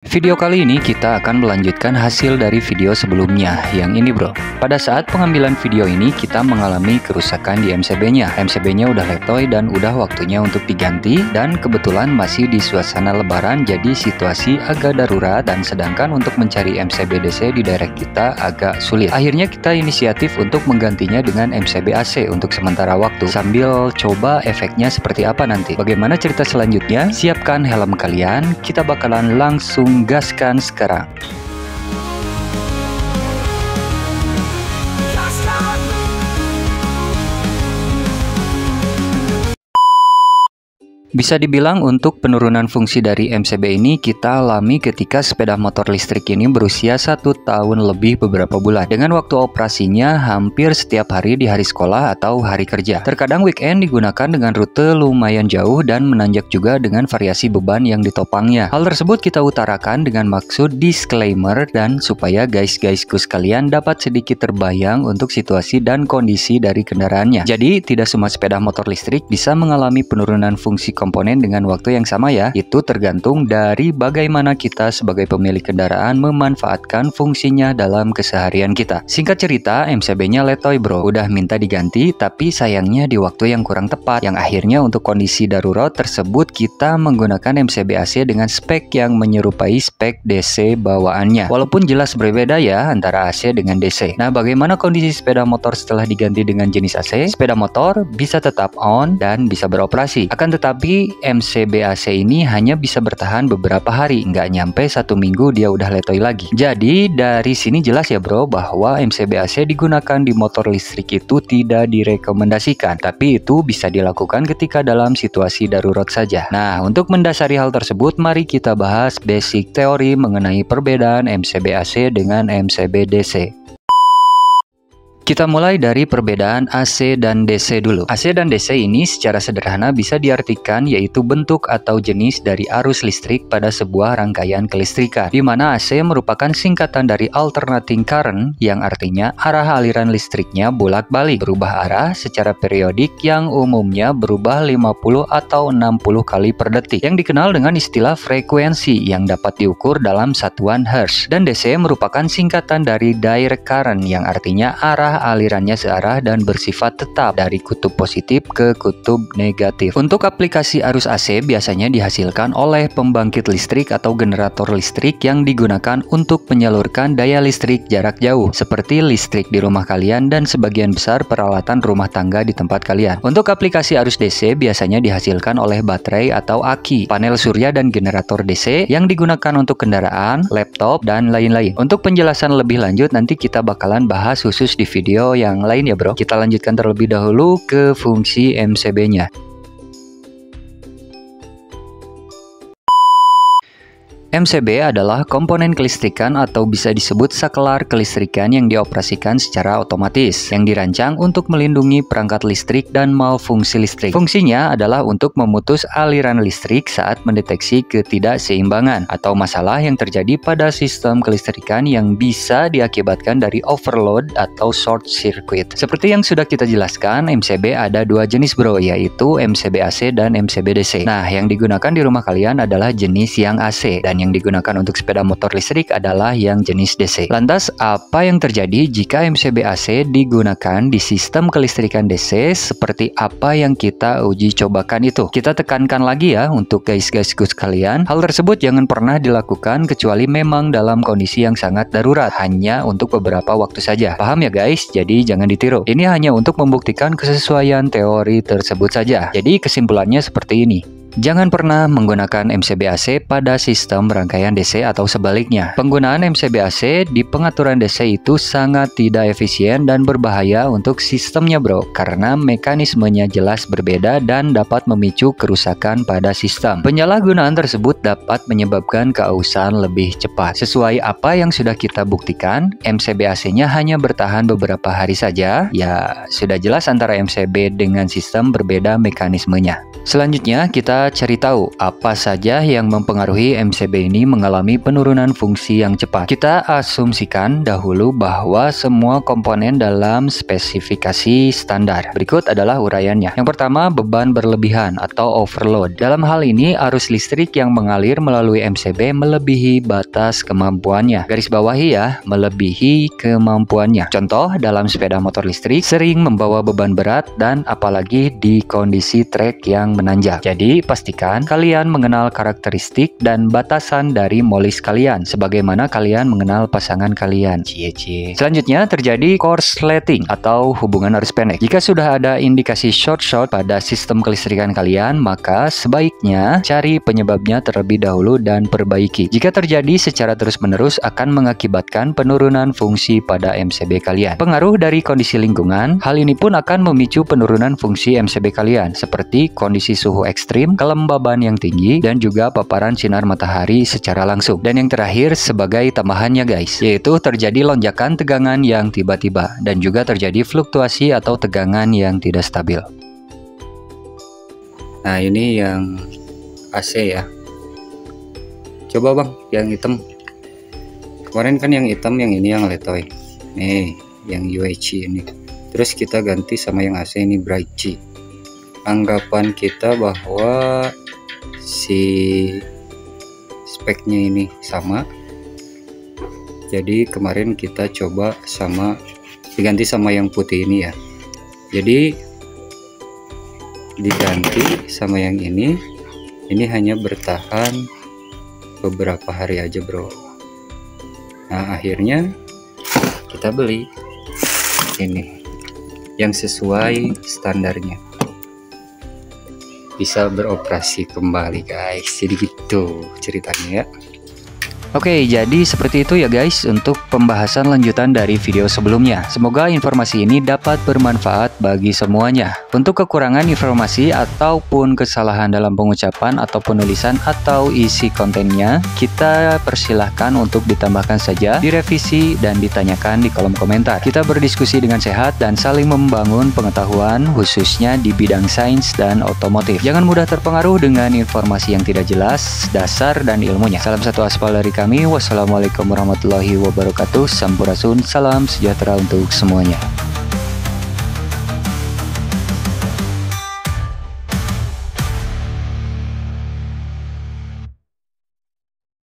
Video kali ini kita akan melanjutkan hasil dari video sebelumnya, yang ini bro. Pada saat pengambilan video ini kita mengalami kerusakan di MCB-nya. MCB-nya udah letoy dan udah waktunya untuk diganti, dan kebetulan masih di suasana lebaran jadi situasi agak darurat, dan sedangkan untuk mencari MCB DC di daerah kita agak sulit. Akhirnya kita inisiatif untuk menggantinya dengan MCB AC untuk sementara waktu, sambil coba efeknya seperti apa nanti. Bagaimana cerita selanjutnya? Siapkan helm kalian, kita bakalan langsung gaskan sekarang. Bisa dibilang untuk penurunan fungsi dari MCB ini kita alami ketika sepeda motor listrik ini berusia 1 tahun lebih beberapa bulan. Dengan waktu operasinya hampir setiap hari di hari sekolah atau hari kerja. Terkadang weekend digunakan dengan rute lumayan jauh dan menanjak juga dengan variasi beban yang ditopangnya. Hal tersebut kita utarakan dengan maksud disclaimer dan supaya guys-guysku sekalian dapat sedikit terbayang untuk situasi dan kondisi dari kendaraannya. Jadi tidak semua sepeda motor listrik bisa mengalami penurunan fungsi komponen dengan waktu yang sama ya. Itu tergantung dari bagaimana kita sebagai pemilik kendaraan memanfaatkan fungsinya dalam keseharian kita. Singkat cerita, MCB-nya letoy bro. Udah minta diganti, tapi sayangnya di waktu yang kurang tepat. Yang akhirnya untuk kondisi darurat tersebut kita menggunakan MCB AC dengan spek yang menyerupai spek DC bawaannya. Walaupun jelas berbeda ya antara AC dengan DC. Nah, bagaimana kondisi sepeda motor setelah diganti dengan jenis AC? Sepeda motor bisa tetap on dan bisa beroperasi. Akan tetapi MCB AC ini hanya bisa bertahan beberapa hari, nggak nyampe 1 minggu dia udah letoy lagi. Jadi dari sini jelas ya bro bahwa MCB AC digunakan di motor listrik itu tidak direkomendasikan, tapi itu bisa dilakukan ketika dalam situasi darurat saja. Nah, untuk mendasari hal tersebut mari kita bahas basic teori mengenai perbedaan MCB AC dengan MCB DC. Kita mulai dari perbedaan AC dan DC dulu. AC dan DC ini secara sederhana bisa diartikan yaitu bentuk atau jenis dari arus listrik pada sebuah rangkaian kelistrikan, di mana AC merupakan singkatan dari alternating current yang artinya arah aliran listriknya bolak-balik, berubah arah secara periodik yang umumnya berubah 50 atau 60 kali per detik, yang dikenal dengan istilah frekuensi yang dapat diukur dalam satuan Hertz. Dan DC merupakan singkatan dari direct current yang artinya arah alirannya searah dan bersifat tetap dari kutub positif ke kutub negatif. Untuk aplikasi arus AC biasanya dihasilkan oleh pembangkit listrik atau generator listrik yang digunakan untuk menyalurkan daya listrik jarak jauh, seperti listrik di rumah kalian dan sebagian besar peralatan rumah tangga di tempat kalian. Untuk aplikasi arus DC biasanya dihasilkan oleh baterai atau aki, panel surya dan generator DC yang digunakan untuk kendaraan, laptop, dan lain-lain. Untuk penjelasan lebih lanjut nanti kita bakalan bahas khusus di video yang lain ya bro. Kita lanjutkan terlebih dahulu ke fungsi MCB-nya. MCB adalah komponen kelistrikan atau bisa disebut saklar kelistrikan yang dioperasikan secara otomatis, yang dirancang untuk melindungi perangkat listrik dan malfungsi listrik. Fungsinya adalah untuk memutus aliran listrik saat mendeteksi ketidakseimbangan atau masalah yang terjadi pada sistem kelistrikan yang bisa diakibatkan dari overload atau short circuit. Seperti yang sudah kita jelaskan, MCB ada 2 jenis bro, yaitu MCB AC dan MCB DC. Nah, yang digunakan di rumah kalian adalah jenis yang AC, dan yang digunakan untuk sepeda motor listrik adalah yang jenis DC. Lantas, apa yang terjadi jika MCB AC digunakan di sistem kelistrikan DC seperti apa yang kita uji cobakan itu? Kita tekankan lagi ya untuk guys-guysku sekalian, hal tersebut jangan pernah dilakukan kecuali memang dalam kondisi yang sangat darurat, hanya untuk beberapa waktu saja. Paham ya guys? Jadi jangan ditiru. Ini hanya untuk membuktikan kesesuaian teori tersebut saja. Jadi kesimpulannya seperti ini. Jangan pernah menggunakan MCB AC pada sistem rangkaian DC atau sebaliknya. Penggunaan MCB AC di pengaturan DC itu sangat tidak efisien dan berbahaya untuk sistemnya bro, karena mekanismenya jelas berbeda dan dapat memicu kerusakan pada sistem. Penyalahgunaan tersebut dapat menyebabkan keausan lebih cepat. Sesuai apa yang sudah kita buktikan, MCB AC-nya hanya bertahan beberapa hari saja. Ya, sudah jelas antara MCB dengan sistem berbeda mekanismenya. Selanjutnya kita kita cari tahu apa saja yang mempengaruhi MCB ini mengalami penurunan fungsi yang cepat. Kita asumsikan dahulu bahwa semua komponen dalam spesifikasi standar. Berikut adalah uraiannya. Yang pertama, beban berlebihan atau overload. Dalam hal ini, arus listrik yang mengalir melalui MCB melebihi batas kemampuannya. Garis bawahi ya, melebihi kemampuannya. Contoh, dalam sepeda motor listrik sering membawa beban berat dan apalagi di kondisi trek yang menanjak. Jadi, pastikan kalian mengenal karakteristik dan batasan dari molis kalian sebagaimana kalian mengenal pasangan kalian. Cie. Selanjutnya terjadi korsleting atau hubungan arus pendek. Jika sudah ada indikasi short pada sistem kelistrikan kalian, maka sebaiknya cari penyebabnya terlebih dahulu dan perbaiki. Jika terjadi secara terus-menerus akan mengakibatkan penurunan fungsi pada MCB kalian. Pengaruh dari kondisi lingkungan, hal ini pun akan memicu penurunan fungsi MCB kalian seperti kondisi suhu ekstrim, kelembaban yang tinggi, dan juga paparan sinar matahari secara langsung. Dan yang terakhir sebagai tambahannya guys, yaitu terjadi lonjakan tegangan yang tiba-tiba dan juga terjadi fluktuasi atau tegangan yang tidak stabil. Nah, ini yang AC ya. Coba bang, yang hitam. Kemarin kan yang hitam, yang ini yang letoy. Nih, yang UHC ini. Terus kita ganti sama yang AC ini Bright G. Anggapan kita bahwa si speknya ini sama. Jadi kemarin kita coba diganti sama yang putih ini ya. Jadi diganti sama yang ini hanya bertahan beberapa hari aja bro. Nah akhirnya kita beli ini yang sesuai standarnya, bisa beroperasi kembali guys. Jadi gitu ceritanya ya. Oke, jadi seperti itu ya guys untuk pembahasan lanjutan dari video sebelumnya. Semoga informasi ini dapat bermanfaat bagi semuanya. Untuk kekurangan informasi ataupun kesalahan dalam pengucapan atau penulisan atau isi kontennya, kita persilahkan untuk ditambahkan saja, direvisi dan ditanyakan di kolom komentar. Kita berdiskusi dengan sehat dan saling membangun pengetahuan khususnya di bidang sains dan otomotif. Jangan mudah terpengaruh dengan informasi yang tidak jelas, dasar dan ilmunya. Salam satu aspal dari kami. Wassalamualaikum warahmatullahi wabarakatuh. Sampurasun, salam sejahtera untuk semuanya.